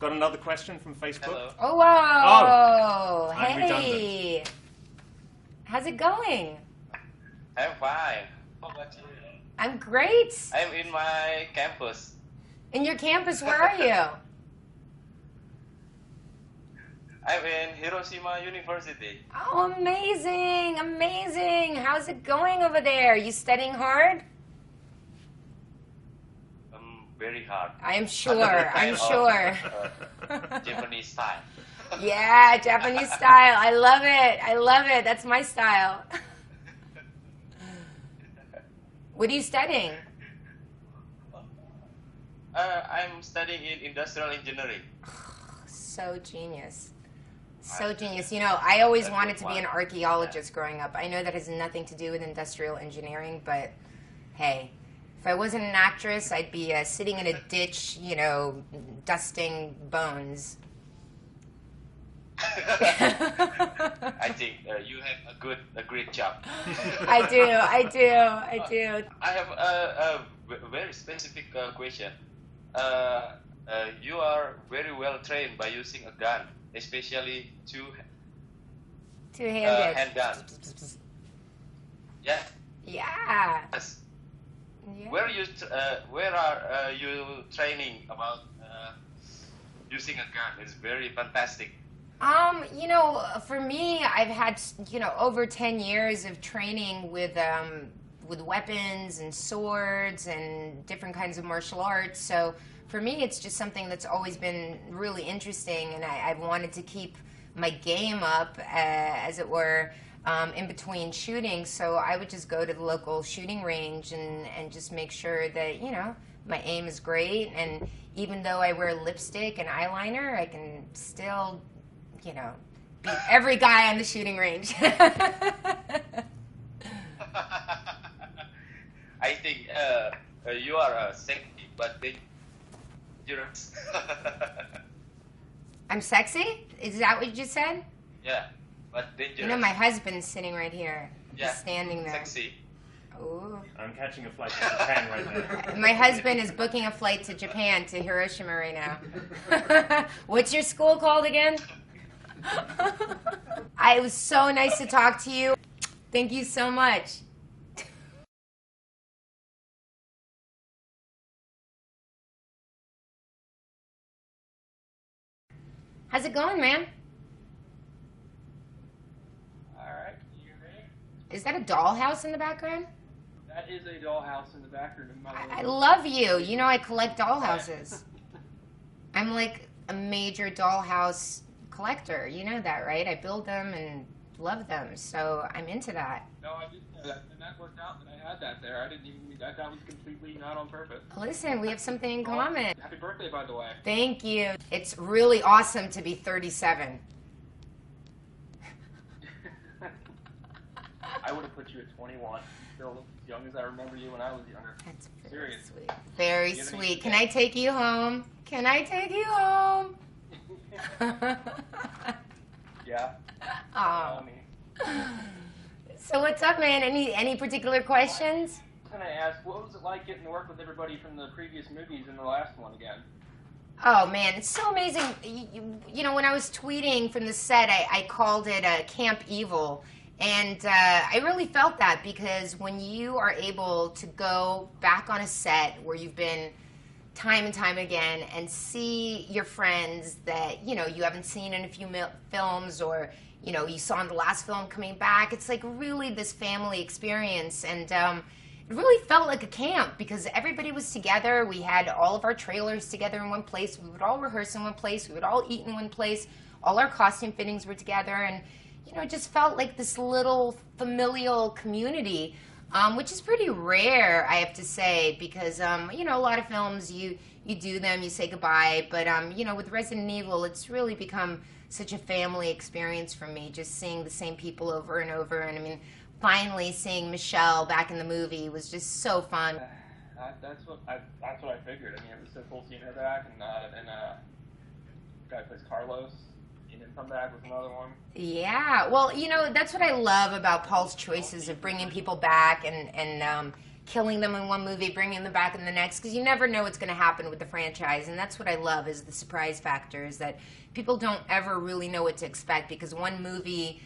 got another question from Facebook. Hello. Oh, wow. Oh, I'm Hey. How's it going? I'm fine. How about you? I'm great. I'm in my campus. In your campus, where are you? I'm in Hiroshima University. Oh, amazing. Amazing. How's it going over there? You studying hard? Very hard. I'm sure. I'm sure. Japanese style. Yeah, Japanese style. I love it. I love it. That's my style. What are you studying? I'm studying in industrial engineering. So genius. So genius. You know, I always wanted to be an archaeologist growing up. I know that has nothing to do with industrial engineering, but hey, if I wasn't an actress, I'd be sitting in a ditch, you know, dusting bones. I think you have a great job. I do. I have a very specific question. You are very well trained by using a gun, especially Two-handed. handgun. Yeah. Yeah. Yes. Yeah. Where are you training about using a gun? It's very fantastic. You know, for me, I've had, you know, over 10 years of training with weapons and swords and different kinds of martial arts. So for me, it's just something that's always been really interesting, and I've wanted to keep my game up, as it were, in between shooting. So I would just go to the local shooting range and just make sure that, you know, my aim is great. And even though I wear lipstick and eyeliner, I can still, you know, beat every guy on the shooting range. I think you are sexy but dangerous. I'm sexy? Is that what you just said? Yeah, but dangerous. You know, my husband's sitting right here. Yeah, He's standing there. Sexy. Ooh. I'm catching a flight to Japan right now. My husband is booking a flight to Japan, to Hiroshima right now. What's your school called again? It was so nice to talk to you. Thank you so much. How's it going, man? Alright, can you hear me? Is that a dollhouse in the background? That is a dollhouse in the background of my I love you. You know I collect dollhouses. I'm like a major dollhouse collector. You know that, right? I build them and love them, so I'm into that. No, I didn't know that, and that worked out that I had that there. I didn't even, that was completely not on purpose. Listen, we have something in common. Happy birthday, by the way. Thank you. It's really awesome to be 37. I would have put you at 21. Still as young as I remember you when I was younger. That's very Serious. sweet. Very sweet. Can I take you home? Can I take you home? Yeah. Oh. So what's up, man? Any particular questions? I was going to ask, what was it like getting to work with everybody from the previous movies and the last one again? Oh, man, it's so amazing. You know, when I was tweeting from the set, I called it Camp Evil. And I really felt that, because when you are able to go back on a set where you've been time and time again and see your friends that, you know, you haven't seen in a few films, or, you know, you saw in the last film coming back, it's like really this family experience. And it really felt like a camp, because everybody was together. We had all of our trailers together in one place. We would all rehearse in one place. We would all eat in one place. All our costume fittings were together. And, you know, it just felt like this little familial community, which is pretty rare, I have to say, because, you know, a lot of films, you do them, you say goodbye. But, you know, with Resident Evil, it's really become such a family experience for me, just seeing the same people over and over. And, I mean, finally seeing Michelle back in the movie was just so fun. That's what I figured. I mean, it was so cool seeing her back, and the guy who plays Carlos, seeing him come back with another one. Yeah, well, you know, that's what I love about Paul's choices of bringing people back and killing them in one movie, bringing them back in the next, because you never know what's going to happen with the franchise. And that's what I love, is the surprise factor, is that people don't ever really know what to expect, because one movie,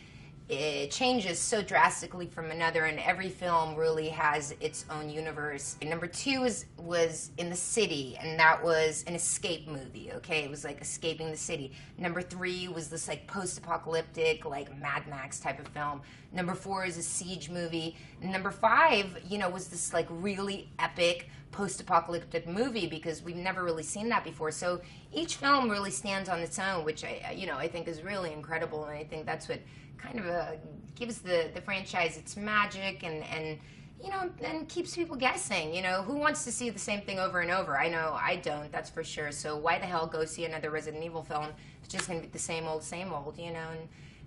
it changes so drastically from another, and every film really has its own universe. And number 2 was In the City, and that was an escape movie, okay? It was like escaping the city. Number 3 was this like post-apocalyptic, like Mad Max type of film. Number 4 is a siege movie. And number 5, was this like really epic post-apocalyptic movie, because we've never really seen that before. So each film really stands on its own, which I think is really incredible, and I think that's what kind of gives the franchise its magic, and keeps people guessing. Who wants to see the same thing over and over? I know I don't, that's for sure. So why the hell go see another Resident Evil film? It's just going to be the same old,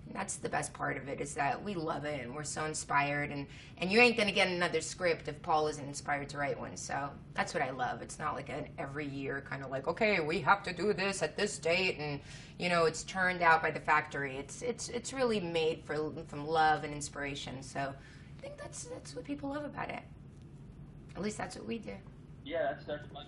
and that's the best part of it, is that we love it, and we're so inspired, and you ain't going to get another script if Paul isn't inspired to write one. So that's what I love. It's not like an every year kind of like, okay, we have to do this at this date, and it's turned out by the factory. It's really made from love and inspiration. So I think that's what people love about it. At least that's what we do. Yeah, that's definitely.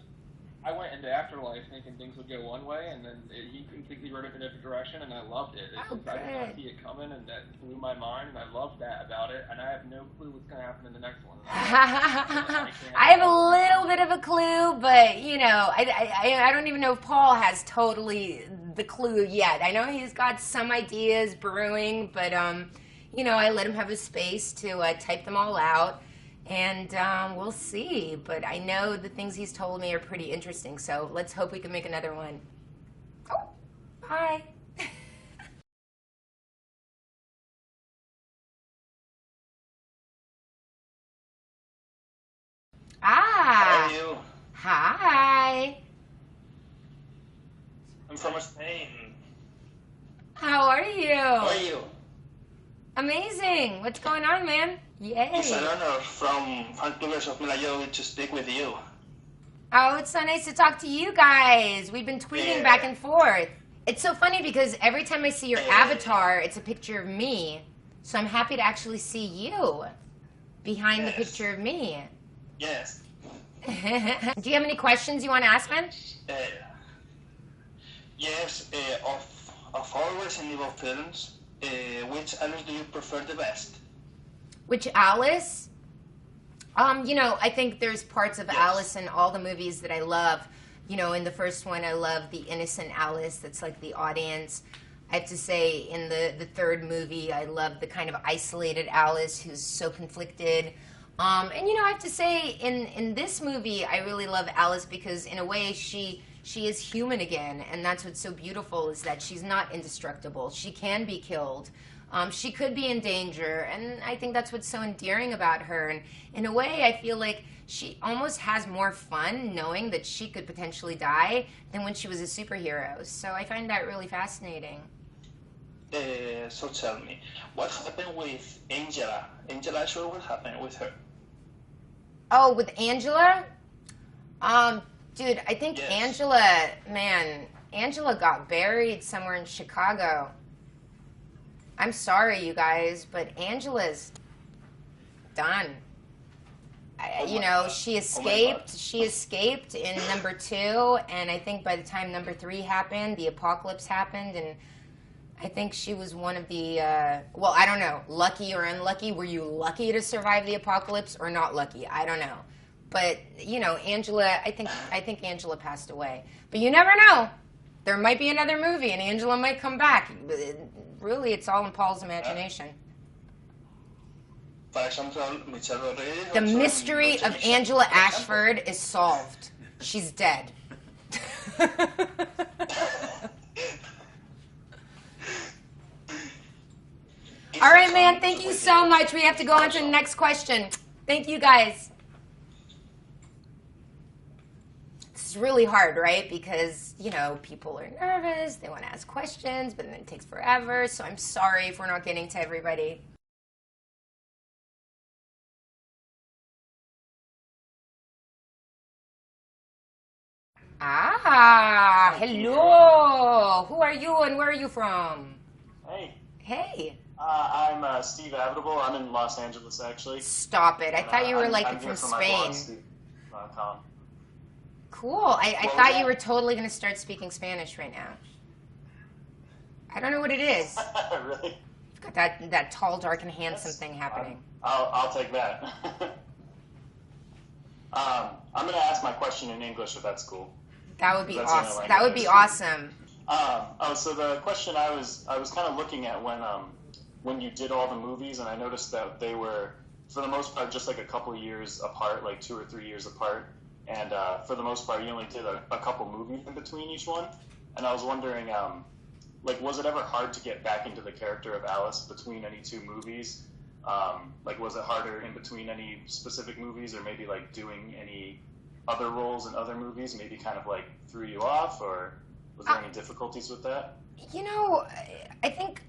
I went into Afterlife thinking things would go one way, and then he completely wrote it in a different direction, and I loved it. I did not see it coming, and that blew my mind, and I loved that about it, and I have no clue what's going to happen in the next one. I have a little bit of a clue, but, I don't even know if Paul has totally the clue yet. I know he's got some ideas brewing, but, I let him have his space to type them all out. And we'll see, but I know the things he's told me are pretty interesting, so let's hope we can make another one. Oh, hi. How are you? Hi. I'm from Spain. How are you? How are you? Amazing. What's going on, man? Yay. It's an honor from fan-clubers of Milla Jovovich to speak with you. Oh, it's so nice to talk to you guys. We've been tweeting back and forth. It's so funny because every time I see your avatar, it's a picture of me. So I'm happy to actually see you behind the picture of me. Yes. Do you have any questions you want to ask, man? Yes, of all Resident Evil films, which Alice do you prefer the best? Which Alice? I think there's parts of Alice in all the movies that I love. In the first one, I love the innocent Alice that's like the audience. I have to say, in the third movie, I love the kind of isolated Alice who's so conflicted. And, I have to say, in this movie, I really love Alice because, in a way, she is human again. And that's what's so beautiful, is that she's not indestructible. She can be killed. She could be in danger, and I think that's what's so endearing about her. And in a way, I feel like she almost has more fun knowing that she could potentially die than when she was a superhero. So I find that really fascinating. So tell me, what happened with Angela? Angela, sure, what happened with her? Oh, with Angela? Dude, I think Angela got buried somewhere in Chicago. I'm sorry, you guys, but Angela's done. She escaped. She escaped in number 2, and I think by the time number 3 happened, the apocalypse happened, and I think she was one of the, I don't know, lucky or unlucky. Were you lucky to survive the apocalypse or not lucky? I don't know. But, Angela, I think Angela passed away. But you never know. There might be another movie, and Angela might come back. Really, it's all in Paul's imagination. The mystery of Angela Ashford is solved. She's dead. All right, man. Thank you so much. We have to go on to the next question. Thank you, guys. This is really hard, right? Because, people are nervous. They want to ask questions, but then it takes forever. So I'm sorry if we're not getting to everybody. Hello. Who are you and where are you from? Hey. Hey. I'm Steve Avitable. I'm in Los Angeles, actually. Stop it. I thought you were like I'm from here for my blog, Spain. Steve.com. Cool. I What was thought you that? were totally going to start speaking Spanish right now. I don't know what it is. Really? You've got that tall, dark, and handsome thing happening. I'll take that. I'm going to ask my question in English if that's cool. That would be That's the only awesome. language That would I be speak. awesome. So the question I was kind of looking at when you did all the movies, and I noticed that they were, for the most part, just like a couple of years apart, like 2 or 3 years apart. And for the most part, you only did a couple movies in between each one. And I was wondering, like, was it ever hard to get back into the character of Alice between any 2 movies? Like, was it harder in between any specific movies, or maybe like doing any other roles in other movies maybe kind of like threw you off, or was there any difficulties with that? You know, I think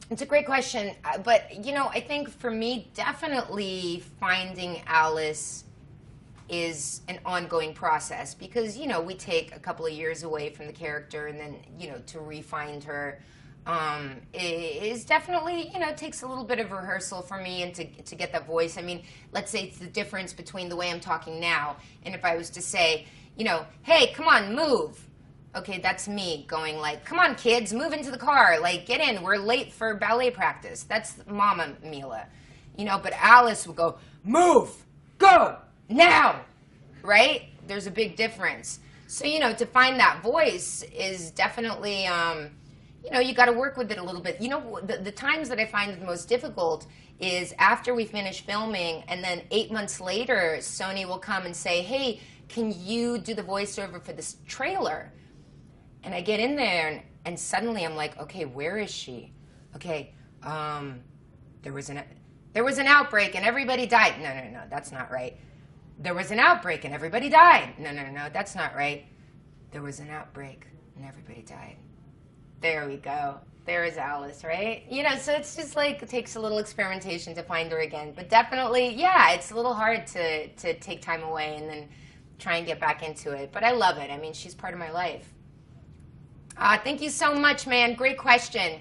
it's a great question, but you know, I think for me, definitely finding Alice is an ongoing process because you know we take a couple of years away from the character, and then you know to re-find her is definitely you know takes a little bit of rehearsal for me and to get that voice. I mean, let's say it's the difference between the way I'm talking now and if I was to say, you know, hey, come on, move. Okay, that's me going like, come on, kids, move into the car. Like, get in. We're late for ballet practice. That's Mama Milla. You know, but Alice would go, move, go, now. Right? There's a big difference. So, you know, to find that voice is definitely, you know, you got to work with it a little bit. You know, the times that I find the most difficult is after we finish filming and then 8 months later, Sony will come and say, hey, can you do the voiceover for this trailer? And I get in there, and suddenly I'm like, okay, where is she? Okay, there was an outbreak, and everybody died. No, that's not right. There was an outbreak, and everybody died. No, that's not right. There was an outbreak, and everybody died. There we go. There is Alice, right? You know, so it's just like, it takes a little experimentation to find her again. But definitely, yeah, it's a little hard to take time away and then try and get back into it. But I love it. I mean, she's part of my life. Thank you so much, man. Great question.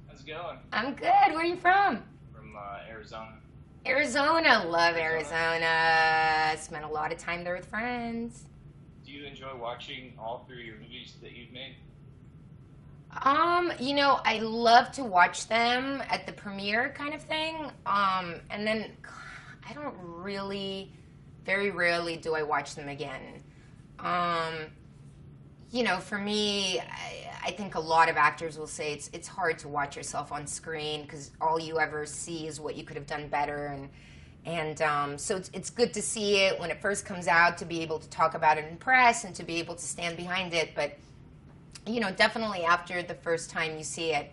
How's it going? I'm good. Where are you from? From Arizona. Arizona. Love Arizona. Spent a lot of time there with friends. Do you enjoy watching all 3 of your movies that you've made? You know, I love to watch them at the premiere kind of thing. And then I don't really, very rarely do I watch them again. You know, for me, I think a lot of actors will say it's hard to watch yourself on screen because all you ever see is what you could have done better. And so it's good to see it when it first comes out, to be able to talk about it in press and to be able to stand behind it. But you know, definitely after the first time you see it,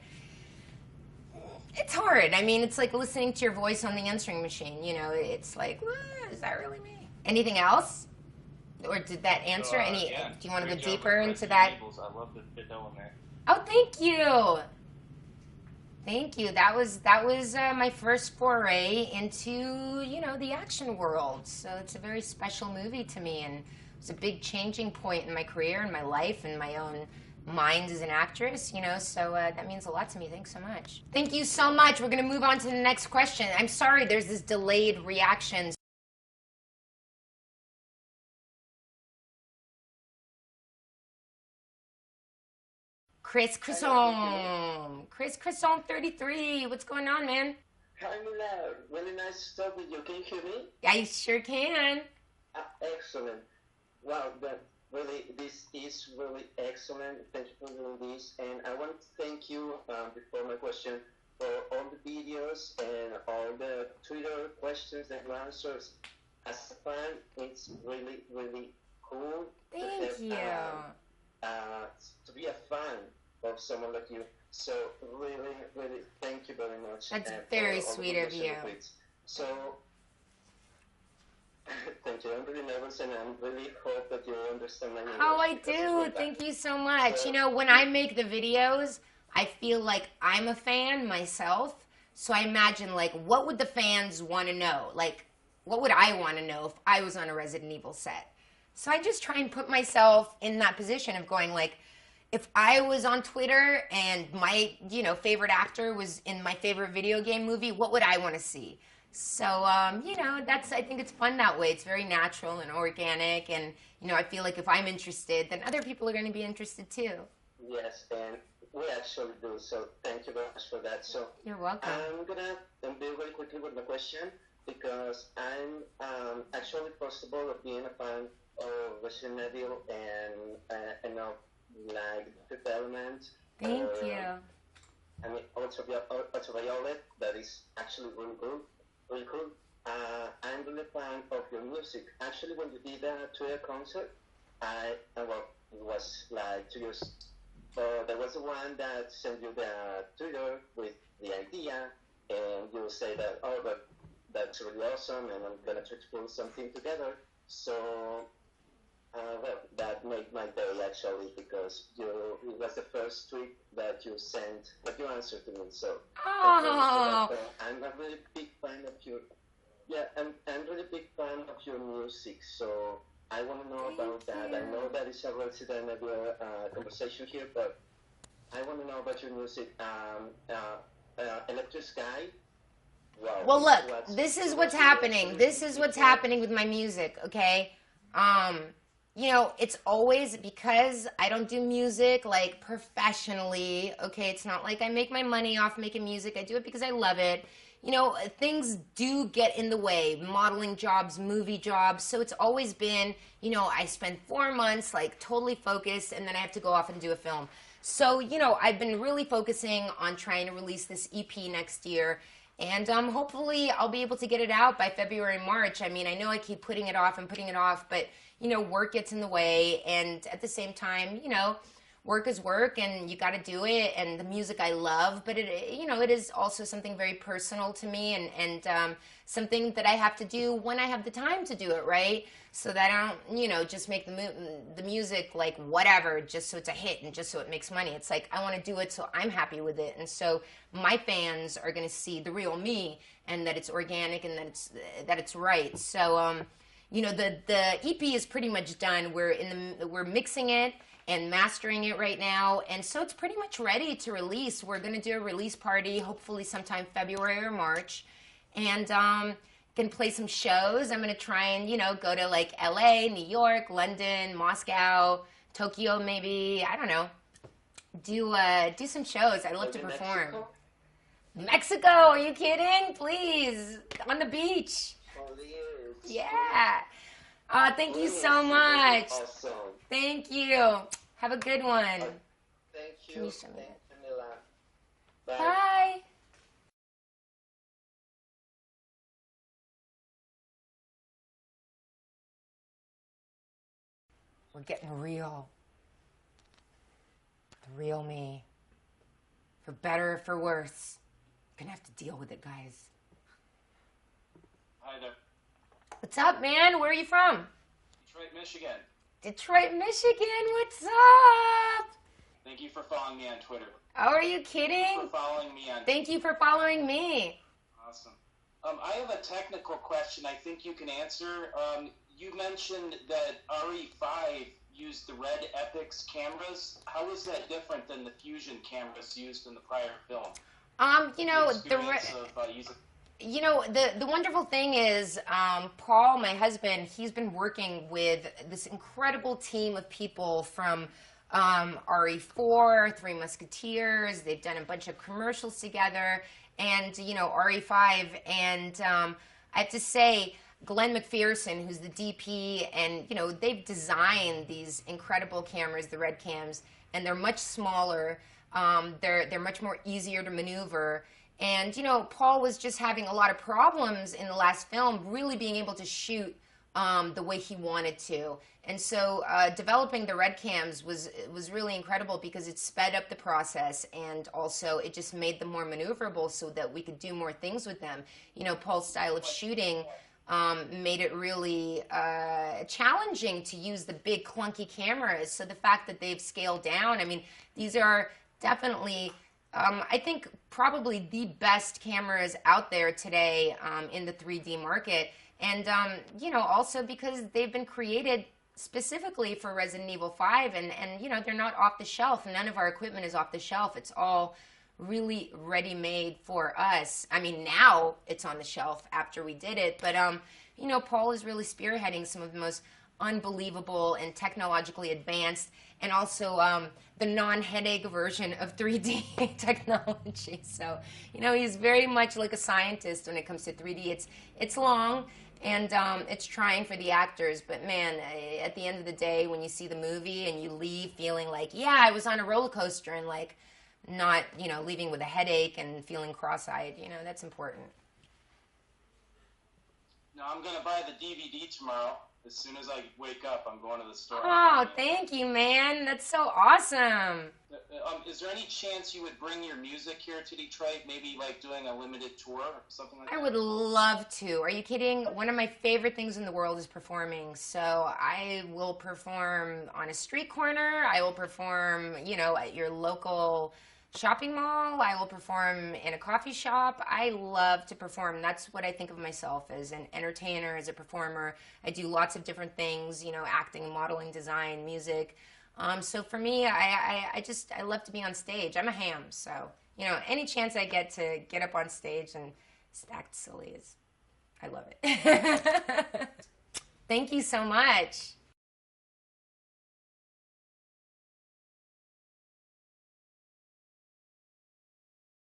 it's hard. I mean, it's like listening to your voice on the answering machine. You know, it's like, is that really me? Anything else? Or did that answer? Yeah. Do you want to go Great job deeper with into Resident that? Evils. I love the dough in there. Oh, thank you. Thank you. That was my first foray into, you know, the action world. So it's a very special movie to me, and it's a big changing point in my career and my life and my own mind as an actress, you know, so that means a lot to me. Thanks so much. Thank you so much. We're going to move on to the next question. I'm sorry, there's this delayed reaction. Chris Crisson, 33. What's going on, man? Hi, Milla. Really nice to talk with you. Can you hear me? I sure can. Excellent. Wow, this is really excellent. Thank you for doing this. And I want to thank you, before my question, for all the videos and all the Twitter questions that you answered. As a fan, it's really, really cool. Thank you. To be a fan of someone like you. So really, really thank you very much. That's very sweet of you. So thank you. I'm really nervous, and I really hope that you understand my English. Oh, I do. Thank you so much. You know, when I make the videos, I feel like I'm a fan myself. So I imagine, like, what would the fans want to know? Like, what would I want to know if I was on a Resident Evil set? So I just try and put myself in that position of going like, if I was on Twitter and my, favorite actor was in my favorite video game movie, what would I want to see? So, I think it's fun that way. It's very natural and organic, and, I feel like if I'm interested, then other people are going to be interested too. Yes, and we actually do, so thank you very much for that. So you're welcome. I'm going to deal very quickly with my question, because I'm actually, first of all, being a fan of Resident Evil and of like development. Thank you. I mean, Ultraviolet, that is actually really good, really cool. I'm really a fan of your music. Actually, when you did a Twitter concert, it was like 2 years. There was the one that sent you the Twitter with the idea, and you say that, but that's really awesome, and I'm gonna try to put something together. So. That made my day actually, because it was the first tweet that you sent, that you answered to me. So I'm a really big fan of your, I'm really big fan of your music. So I want to know about that. I know that it's a Resident Evil conversation here, but I want to know about your music. Electric Sky. Wow. Well, look, this is what's happening. This is what's happening with my music. Okay. It's always because I don't do music like professionally, okay? It's not like I make my money off making music. I do it because I love it. Things do get in the way, modeling jobs, movie jobs. So it's always been, I spend 4 months like totally focused, and then I have to go off and do a film. So, I've been really focusing on trying to release this EP next year. And hopefully I'll be able to get it out by February, March. I mean, I know I keep putting it off, but, work gets in the way. And at the same time, work is work, and you got to do it. And the music I love, but it is also something very personal to me, and something that I have to do when I have the time to do it, right? So that I don't, just make the music like whatever, just so it's a hit and just so it makes money. It's like I want to do it so I'm happy with it, and so my fans are going to see the real me, and that it's organic, and that it's right. So the EP is pretty much done. We're mixing it and mastering it right now, and so it's pretty much ready to release. We're going to do a release party hopefully sometime February or March, and can play some shows. I'm going to try and go to like LA, New York, London, Moscow, Tokyo, maybe, I don't know, do some shows. I'd love to perform. Mexico, are you kidding? Please, on the beach. Yeah. Thank you so much. Awesome. Thank you. Have a good one. Thank you. Can you show me Thank you, Milla. Bye. Bye. We're getting real. The real me. For better or for worse. Gonna have to deal with it, guys. Hi there. What's up, man? Where are you from? Detroit, Michigan. Detroit, Michigan. What's up? Thank you for following me on Twitter. Oh, are you Thank kidding? you for following me on Thank you for following me. Awesome. I have a technical question I think you can answer. You mentioned that RE5 used the Red Epix cameras. How is that different than the Fusion cameras used in the prior film? The wonderful thing is, Paul, my husband, he's been working with this incredible team of people from RE4, Three Musketeers. They've done a bunch of commercials together, and RE5. And I have to say, Glenn McPherson, who's the DP, and they've designed these incredible cameras, the Red Cams, and they're much smaller. They're much more easier to maneuver. And, Paul was just having a lot of problems in the last film, really being able to shoot the way he wanted to. And so developing the Red Cams was really incredible, because it sped up the process, and also it just made them more maneuverable so that we could do more things with them. Paul's style of shooting made it really challenging to use the big clunky cameras. So the fact that they've scaled down, I mean, these are definitely, I think, probably the best cameras out there today in the 3D market. And, also because they've been created specifically for Resident Evil 5, and they're not off the shelf. None of our equipment is off the shelf. It's all really ready-made for us. I mean, now it's on the shelf after we did it, but, Paul is really spearheading some of the most unbelievable and technologically advanced, and also the non-headache version of 3D technology. So, he's very much like a scientist when it comes to 3D. It's long, and it's trying for the actors, but man, at the end of the day, when you see the movie and you leave feeling like, yeah, I was on a roller coaster, and like not, leaving with a headache and feeling cross-eyed, that's important. No, I'm going to buy the DVD tomorrow. As soon as I wake up, I'm going to the store. Oh, thank you, man. That's so awesome. Is there any chance you would bring your music here to Detroit? Maybe like doing a limited tour or something like that? I would love to. Are you kidding? One of my favorite things in the world is performing. So I will perform on a street corner. I will perform, at your local shopping mall. I will perform in a coffee shop. I love to perform. That's what I think of myself as an entertainer, as a performer. I do lots of different things, acting, modeling, design, music. So for me, I love to be on stage. I'm a ham, so, any chance I get to get up on stage and act silly I love it. Thank you so much.